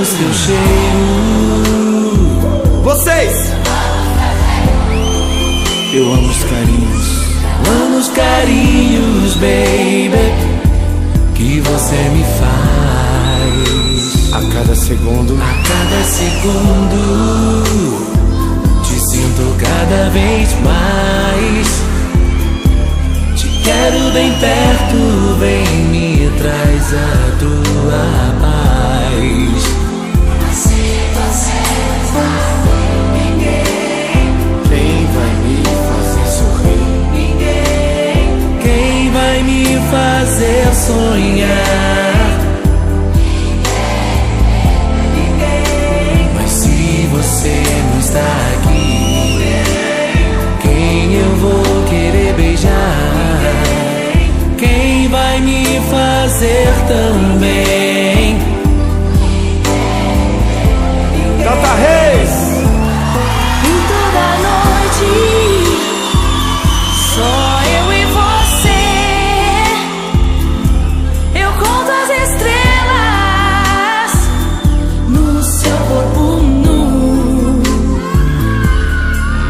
seu cheiro. Vocês! Eu amo os carinhos, baby, que você me faz. A cada segundo te sinto cada vez mais. Te quero bem perto, vem me traz a tua paz. Se você não for ninguém, quem vai me fazer sorrir? ninguém, Quem vai me fazer sonhar? ninguém, Mas se você não está aqui, quem eu vou querer beijar? Quem vai me fazer tão bem? Canta Reis! e toda noite só eu e você. Eu conto as estrelas no seu corpo nu.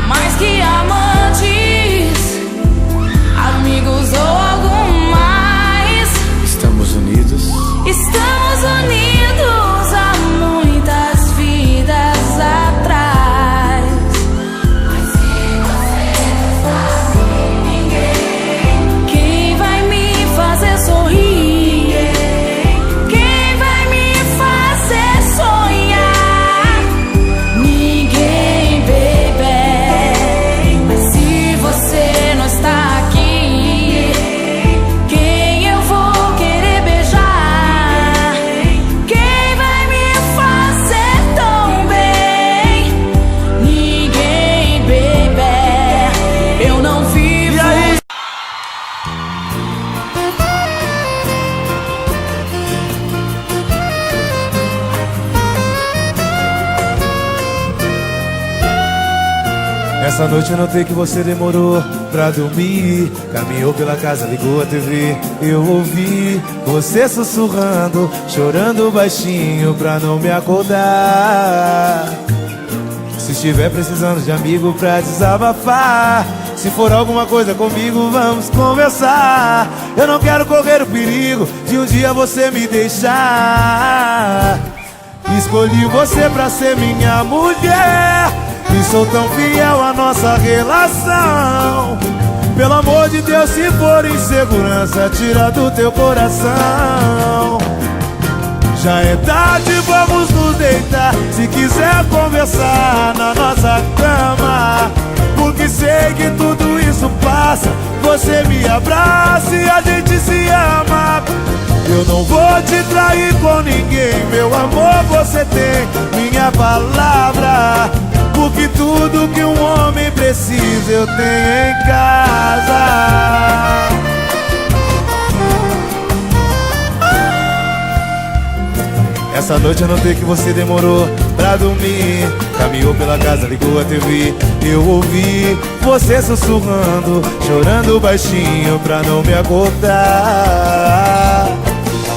Mais que amantes, amigos ou algo mais. Estamos unidos. Estamos unidos há muitas vidas atrás. Mas se você não for ninguém, quem vai me fazer sorrir? Quem vai me fazer sonhar? Ninguém, baby. Mas se você não está aqui, quem eu vou querer beijar? Quem vai me fazer tão bem? Ninguém, baby. Eu não vivo. E aí? Essa noite eu notei que você demorou pra dormir. Caminhou pela casa, ligou a TV. Eu ouvi você sussurrando, chorando baixinho pra não me acordar. Se estiver precisando de amigo pra desabafar, se for alguma coisa comigo, vamos conversar. Eu não quero correr o perigo de um dia você me deixar. Escolhi você pra ser minha mulher e sou tão fiel à nossa relação. Pelo amor de Deus, se for insegurança, tira do teu coração. Já é tarde, vamos nos deitar. Se quiser conversar na nossa cama, porque sei que tudo isso passa. Você me abraça e a gente se ama. Eu não vou te trair com ninguém, meu amor, você tem minha palavra. Porque tudo que um homem precisa eu tenho em casa. Essa noite eu notei que você demorou pra dormir. Caminhou pela casa, ligou a TV. Eu ouvi você sussurrando, chorando baixinho pra não me acordar.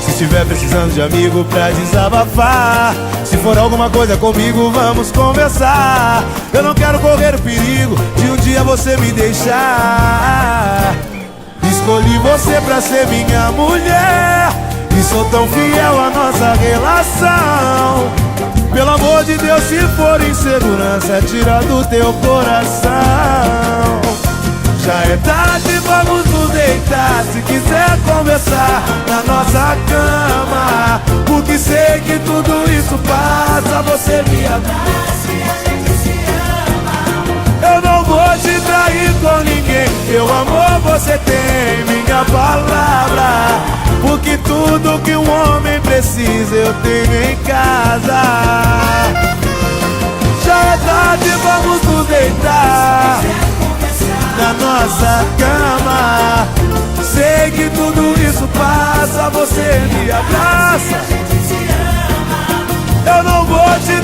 Se estiver precisando de amigo pra desabafar, se for alguma coisa comigo, vamos conversar. Eu não quero correr o perigo de um dia você me deixar. Escolhi você pra ser minha mulher e sou tão fiel à nossa relação. Pelo amor de Deus, se for insegurança, tira do teu coração. Já é tarde, vamos nos deitar. Se quiser conversar na nossa cama, porque sei que tudo isso passa. Você me abraça e a gente se ama. Eu não vou te trair com ninguém, meu amor, você tem minha palavra. Porque tudo que um homem precisa eu tenho em casa. Já é tarde, vamos nos deitar na nossa cama. Sei que tudo isso passa. Você me abraça